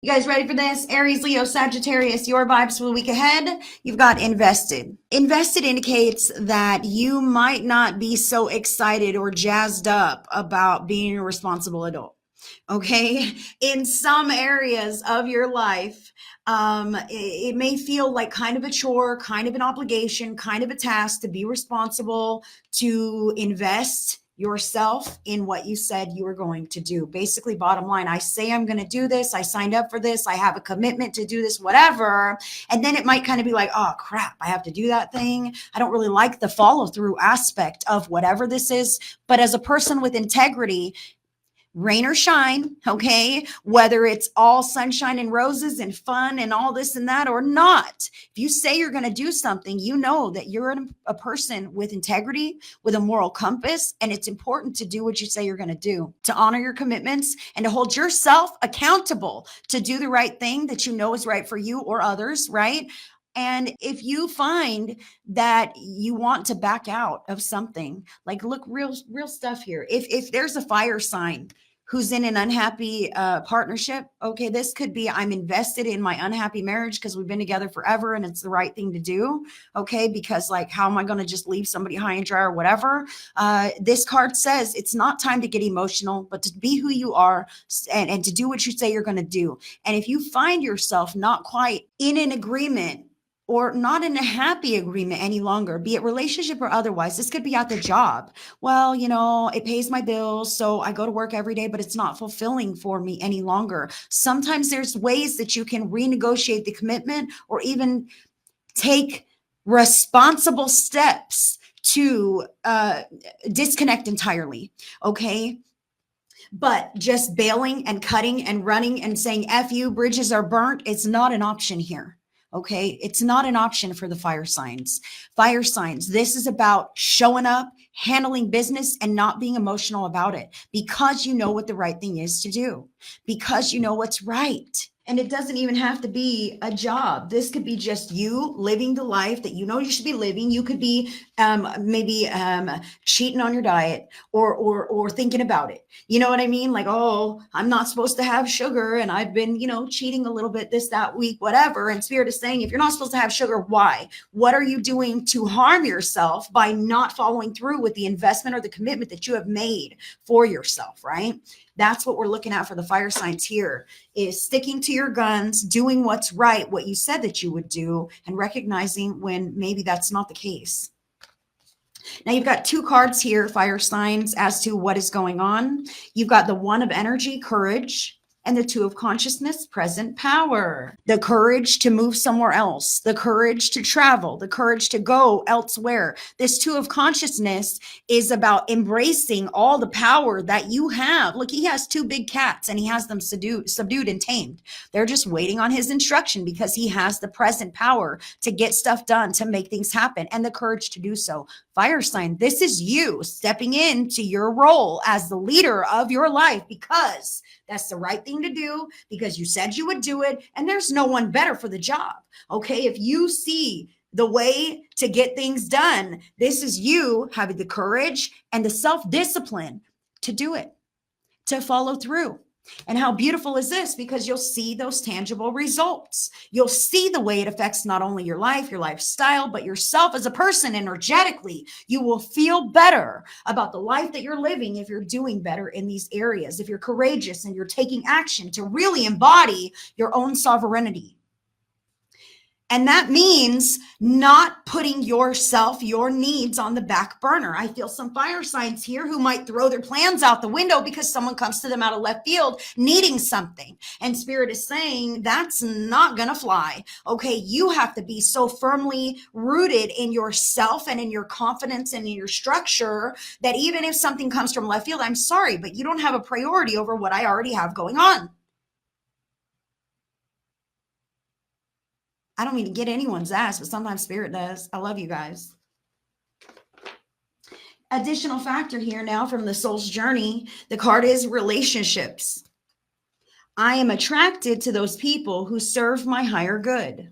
You guys ready for this? Aries, Leo, Sagittarius, your vibes for the week ahead. You've got invested. Invested indicates that you might not be so excited or jazzed up about being a responsible adult. Okay. In some areas of your life, it may feel like kind of a chore, kind of an obligation, kind of a task to be responsible, to invest yourself in what you said you were going to do. Basically, bottom line, I say I'm going to do this. I signed up for this. I have a commitment to do this, whatever. And then it might kind of be like, oh crap, I have to do that thing. I don't really like the follow through aspect of whatever this is. But as a person with integrity, rain or shine, okay, whether it's all sunshine and roses and fun and all this and that or not, if you say you're going to do something, you know that you're a person with integrity, with a moral compass, and it's important to do what you say you're going to do, to honor your commitments and to hold yourself accountable to do the right thing that you know is right for you or others, right? And if you find that you want to back out of something, like look, real stuff here. If there's a fire sign who's in an unhappy partnership, okay, this could be I'm invested in my unhappy marriage because we've been together forever and it's the right thing to do, okay, because like how am I going to just leave somebody high and dry or whatever? This card says it's not time to get emotional, but to be who you are and to do what you say you're going to do. And if you find yourself not quite in an agreement or not in a happy agreement any longer, be it relationship or otherwise, this could be at the job. Well, it pays my bills, so I go to work every day, but it's not fulfilling for me any longer. Sometimes there's ways that you can renegotiate the commitment or even take responsible steps to disconnect entirely, okay? But just bailing and cutting and running and saying, F you, bridges are burnt, it's not an option here. Okay. It's not an option for the fire signs. Fire signs. This is about showing up, handling business, and not being emotional about it because you know what the right thing is to do, because you know what's right. And it doesn't even have to be a job. This could be just you living the life that you know you should be living. You could be maybe cheating on your diet or thinking about it. You know what I mean? Like, oh, I'm not supposed to have sugar and I've been, cheating a little bit that week, whatever. And Spirit is saying, if you're not supposed to have sugar, why? What are you doing to harm yourself by not following through with the investment or the commitment that you have made for yourself, right? That's what we're looking at for the fire signs here, is sticking to your guns, doing what's right, what you said that you would do, and recognizing when maybe that's not the case. Now you've got two cards here, fire signs, as to what is going on. You've got the one of energy, courage, and the two of consciousness, present power. The courage to move somewhere else, the courage to travel, the courage to go elsewhere. This two of consciousness is about embracing all the power that you have. Look, he has two big cats and he has them subdued and tamed. They're just waiting on his instruction because he has the present power to get stuff done, to make things happen, and the courage to do so. Fire sign, this is you stepping into your role as the leader of your life because that's the right thing to do, because you said you would do it, and there's no one better for the job. Okay, if you see the way to get things done, this is you having the courage and the self-discipline to do it, to follow through. And how beautiful is this? Because you'll see those tangible results. You'll see the way it affects not only your life, your lifestyle, but yourself as a person energetically. You will feel better about the life that you're living if you're doing better in these areas, if you're courageous and you're taking action to really embody your own sovereignty. And that means not putting yourself, your needs on the back burner. I feel some fire signs here who might throw their plans out the window because someone comes to them out of left field needing something. And Spirit is saying that's not going to fly. Okay, you have to be so firmly rooted in yourself and in your confidence and in your structure that even if something comes from left field, I'm sorry, but you don't have a priority over what I already have going on. I don't mean to get anyone's ass, but sometimes Spirit does. I love you guys. Additional factor here now from the soul's journey, the card is relationships. I am attracted to those people who serve my higher good.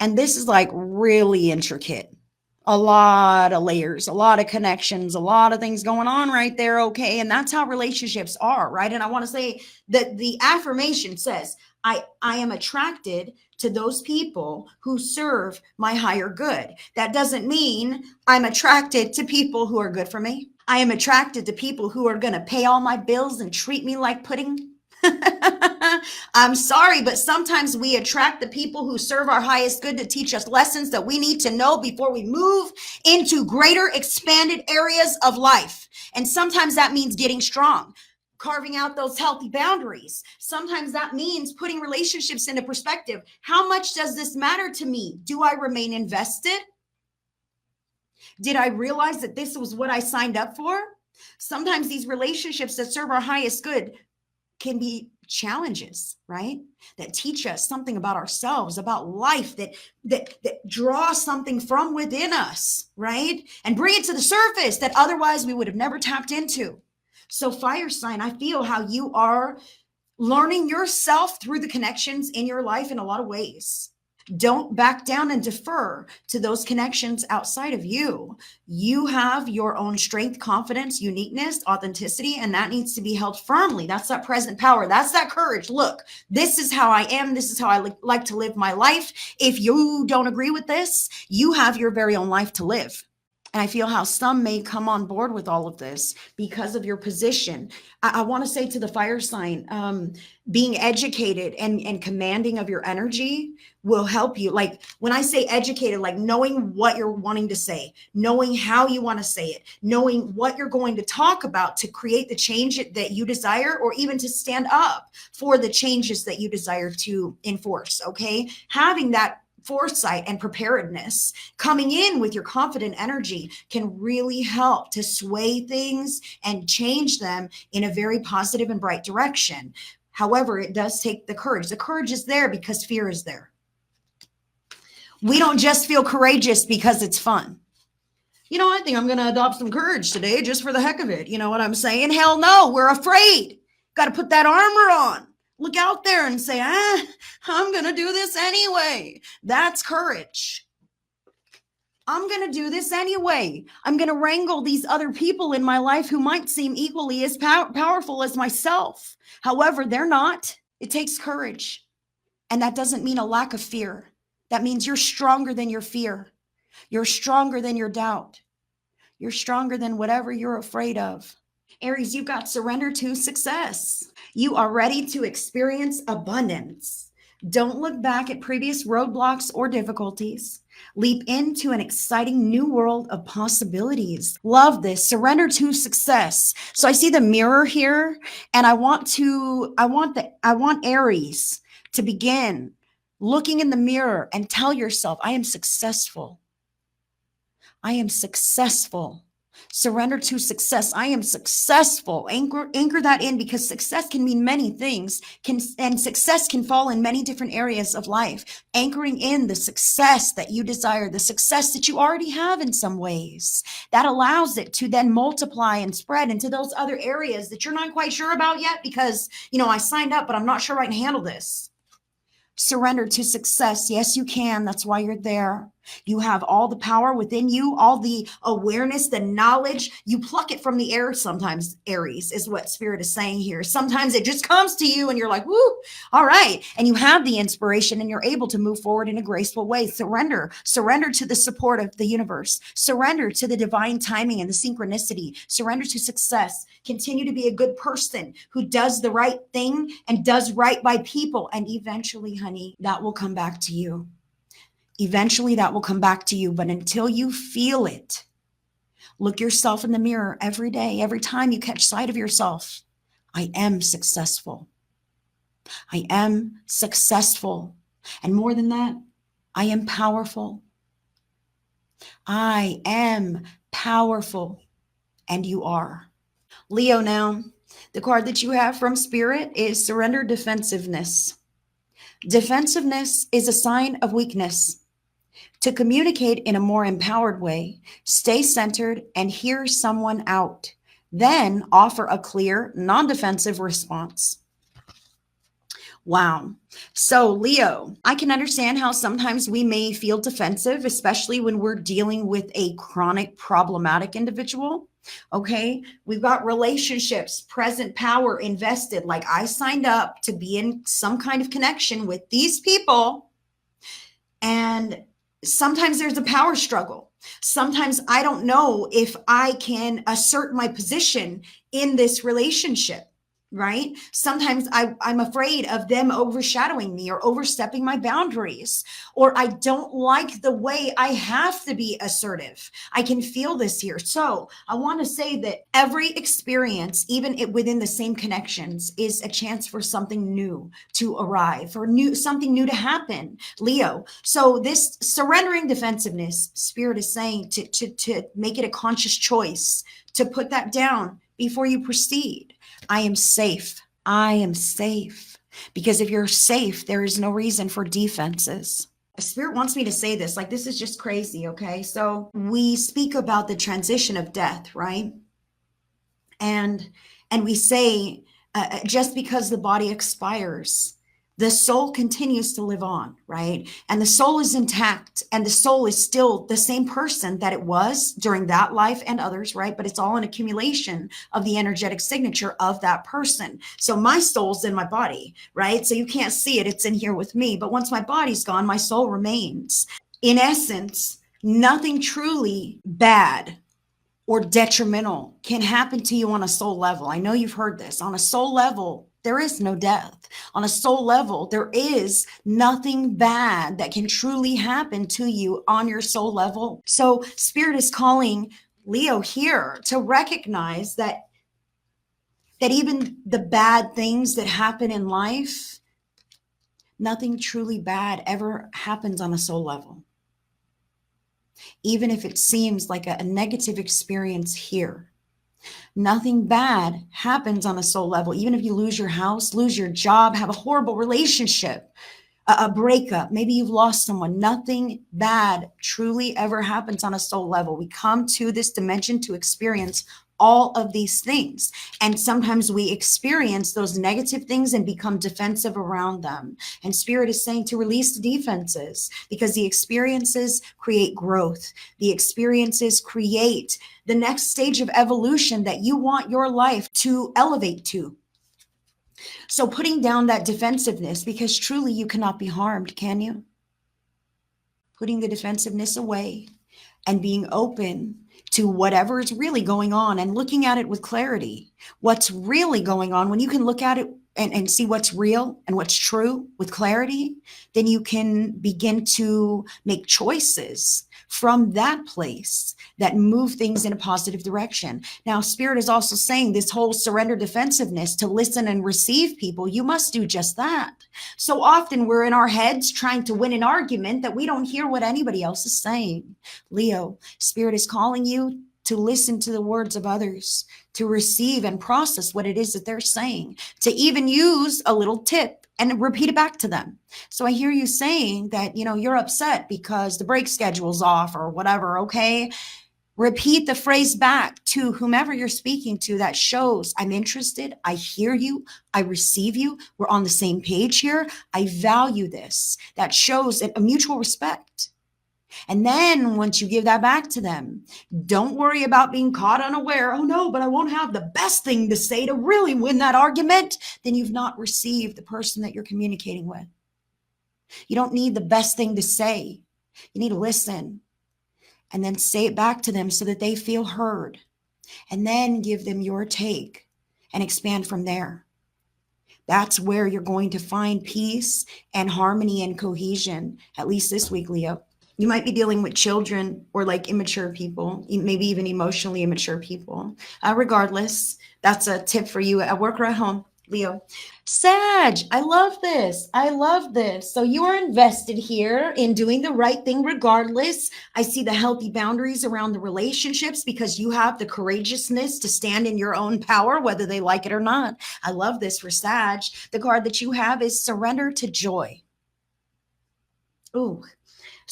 And this is like really intricate. a lot of layers, a lot of connections, a lot of things going on right there. Okay. And that's how relationships are, right? And I want to say that the affirmation says, I am attracted to those people who serve my higher good. That doesn't mean I'm attracted to people who are good for me. I am attracted to people who are going to pay all my bills and treat me like pudding. I'm sorry, but sometimes we attract the people who serve our highest good to teach us lessons that we need to know before we move into greater expanded areas of life. And sometimes that means getting strong, carving out those healthy boundaries. Sometimes that means putting relationships into perspective. How much does this matter to me? Do I remain invested? Did I realize that this was what I signed up for? Sometimes these relationships that serve our highest good can be challenges, right? That teach us something about ourselves, about life, that draw something from within us, right? And bring it to the surface that otherwise we would have never tapped into. So fire sign, I feel how you are learning yourself through the connections in your life in a lot of ways. Don't back down and defer to those connections outside of you. You have your own strength, confidence, uniqueness, authenticity, and that needs to be held firmly. That's that present power. That's that courage. Look, this is how I am. This is how I like to live my life. If you don't agree with this, you have your very own life to live. And I feel how some may come on board with all of this because of your position. I want to say to the fire sign, being educated and commanding of your energy will help you. Like when I say educated, like knowing what you're wanting to say, knowing how you want to say it, knowing what you're going to talk about to create the change that you desire, or even to stand up for the changes that you desire to enforce. Okay. Having that foresight and preparedness coming in with your confident energy can really help to sway things and change them in a very positive and bright direction. However, it does take the courage. The courage is there because fear is there. We don't just feel courageous because it's fun. You know, I think I'm going to adopt some courage today just for the heck of it. You know what I'm saying? Hell no, we're afraid. Got to put that armor on. Look out there and say, I'm going to do this anyway. That's courage. I'm going to do this anyway. I'm going to wrangle these other people in my life who might seem equally as powerful as myself. However, they're not. It takes courage. And that doesn't mean a lack of fear. That means you're stronger than your fear. You're stronger than your doubt. You're stronger than whatever you're afraid of. Aries, you've got surrender to success. You are ready to experience abundance. Don't look back at previous roadblocks or difficulties. Leap into an exciting new world of possibilities. Love this. Surrender to success. So I see the mirror here, and I want Aries to begin looking in the mirror and tell yourself, I am successful. I am successful. Surrender to success. I am successful. Anchor that in, because success can mean many things, and success can fall in many different areas of life. Anchoring in the success that you desire, the success that you already have in some ways, that allows it to then multiply and spread into those other areas that you're not quite sure about yet because, I signed up, but I'm not sure I can handle this. Surrender to success. Yes, you can. That's why you're there. You have all the power within you, all the awareness, the knowledge. You pluck it from the air sometimes, Aries, is what Spirit is saying here. Sometimes it just comes to you and you're like, woo, all right. And you have the inspiration and you're able to move forward in a graceful way. Surrender to the support of the universe. Surrender to the divine timing and the synchronicity. Surrender to success. Continue to be a good person who does the right thing and does right by people. And eventually, honey, that will come back to you. Eventually that will come back to you. But until you feel it, look yourself in the mirror every day, every time you catch sight of yourself. I am successful. I am successful. And more than that, I am powerful. I am powerful. And you are. Leo now, the card that you have from Spirit is surrender defensiveness. Defensiveness is a sign of weakness. To communicate in a more empowered way, stay centered and hear someone out. Then offer a clear, non-defensive response. Wow. So, Leo, I can understand how sometimes we may feel defensive, especially when we're dealing with a chronic problematic individual. Okay. We've got relationships, present power invested. Like I signed up to be in some kind of connection with these people. And sometimes there's a power struggle. Sometimes I don't know if I can assert my position in this relationship, right? Sometimes I'm afraid of them overshadowing me or overstepping my boundaries, or I don't like the way I have to be assertive. I can feel this here. So I want to say that every experience, even within the same connections, is a chance for something new to arrive, or something new to happen, Leo. So this surrendering defensiveness, Spirit is saying to make it a conscious choice, to put that down before you proceed. I am safe. I am safe. Because if you're safe, there is no reason for defenses. Spirit wants me to say this, like this is just crazy, okay? So we speak about the transition of death, right? And we say just because the body expires, the soul continues to live on, right? And the soul is intact, and the soul is still the same person that it was during that life and others, right? But it's all an accumulation of the energetic signature of that person. So my soul's in my body, right? So you can't see it, it's in here with me. But once my body's gone, my soul remains. In essence, nothing truly bad or detrimental can happen to you on a soul level. I know you've heard this. On a soul level, there is no death. On a soul level, there is nothing bad that can truly happen to you on your soul level. So Spirit is calling Leo here to recognize that even the bad things that happen in life, nothing truly bad ever happens on a soul level. Even if it seems like a negative experience here, nothing bad happens on a soul level. Even if you lose your house, lose your job, have a horrible relationship, a breakup, maybe you've lost someone, nothing bad truly ever happens on a soul level. We come to this dimension to experience all of these things. And sometimes we experience those negative things and become defensive around them. And Spirit is saying to release the defenses, because the experiences create growth. The experiences create the next stage of evolution that you want your life to elevate to. So putting down that defensiveness, because truly you cannot be harmed, can you? Putting the defensiveness away and being open to whatever is really going on and looking at it with clarity. What's really going on, when you can look at it and see what's real and what's true with clarity, then you can begin to make choices from that place that move things in a positive direction. Now, Spirit is also saying this whole surrender defensiveness, to listen and receive people, you must do just that. So often we're in our heads trying to win an argument that we don't hear what anybody else is saying. Leo, Spirit is calling you to listen to the words of others, to receive and process what it is that they're saying, to even use a little tip and repeat it back to them. So I hear you saying that, you're upset because the break schedule's off or whatever, okay? Repeat the phrase back to whomever you're speaking to. That shows I'm interested, I hear you, I receive you, we're on the same page here, I value this. That shows a mutual respect. And then once you give that back to them, don't worry about being caught unaware. Oh no, but I won't have the best thing to say to really win that argument. Then you've not received the person that you're communicating with. You don't need the best thing to say. You need to listen and then say it back to them so that they feel heard. And then give them your take and expand from there. That's where you're going to find peace and harmony and cohesion, at least this week, Leo. You might be dealing with children or like immature people, maybe even emotionally immature people. Regardless, that's a tip for you at work or at home, Leo. Sag, I love this. I love this. So you are invested here in doing the right thing regardless. I see the healthy boundaries around the relationships because you have the courageousness to stand in your own power, whether they like it or not. I love this for Sag. The card that you have is Surrender to Joy. Ooh.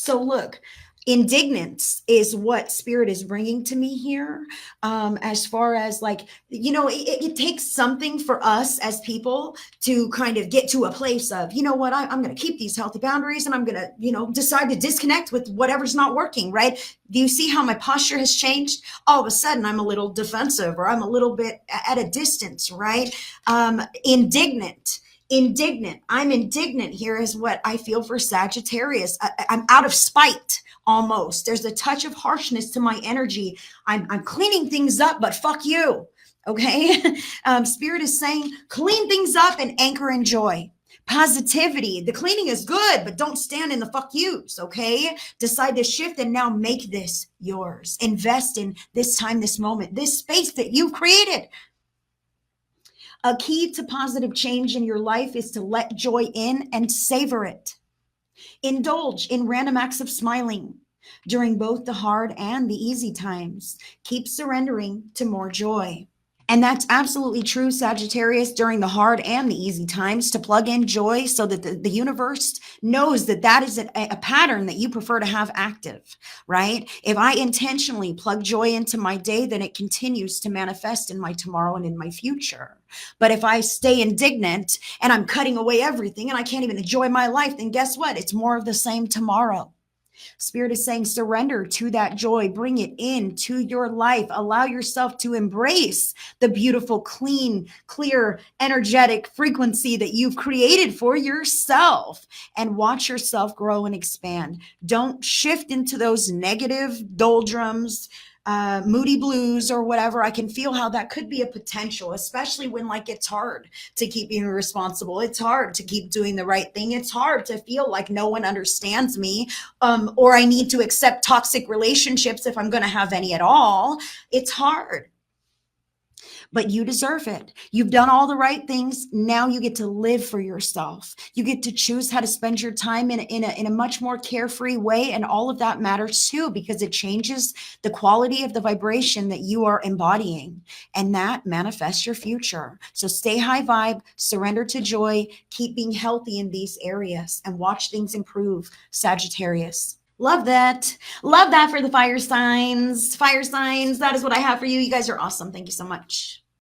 So look, Indignance is what spirit is bringing to me here. As far as like, it takes something for us as people to kind of get to a place of, you know what, I'm going to keep these healthy boundaries, and I'm going to, decide to disconnect with whatever's not working, right? Do you see how my posture has changed? All of a sudden, I'm a little defensive, or I'm a little bit at a distance, right? Indignant. I'm indignant here is what I feel for Sagittarius. I'm out of spite almost. There's a touch of harshness to my energy. I'm cleaning things up, but fuck you. Okay. Spirit is saying clean things up and anchor in joy. Positivity. The cleaning is good, but don't stand in the fuck yous. Okay. Decide to shift and now make this yours. Invest in this time, this moment, this space that you've created. A key to positive change in your life is to let joy in and savor it. Indulge in random acts of smiling during both the hard and the easy times. Keep surrendering to more joy. And that's absolutely true, Sagittarius, during the hard and the easy times, to plug in joy so that the universe knows that that is a pattern that you prefer to have active, right? If I intentionally plug joy into my day, then it continues to manifest in my tomorrow and in my future. But if I stay indignant and I'm cutting away everything and I can't even enjoy my life, then guess what? It's more of the same tomorrow. Spirit is saying surrender to that joy, bring it into your life, allow yourself to embrace the beautiful, clean, clear, energetic frequency that you've created for yourself, and watch yourself grow and expand. Don't shift into those negative doldrums, moody blues or whatever. I can feel how that could be a potential, especially when like it's hard to keep being responsible. It's hard to keep doing the right thing. It's hard to feel like no one understands me, or I need to accept toxic relationships if I'm going to have any at all. It's hard. But you deserve it. You've done all the right things. Now you get to live for yourself. You get to choose how to spend your time in a much more carefree way. And all of that matters too, because it changes the quality of the vibration that you are embodying. And that manifests your future. So stay high vibe, surrender to joy, keep being healthy in these areas, and watch things improve, Sagittarius. Love that. Love that for the fire signs. Fire signs. That is what I have for you. You guys are awesome. Thank you so much.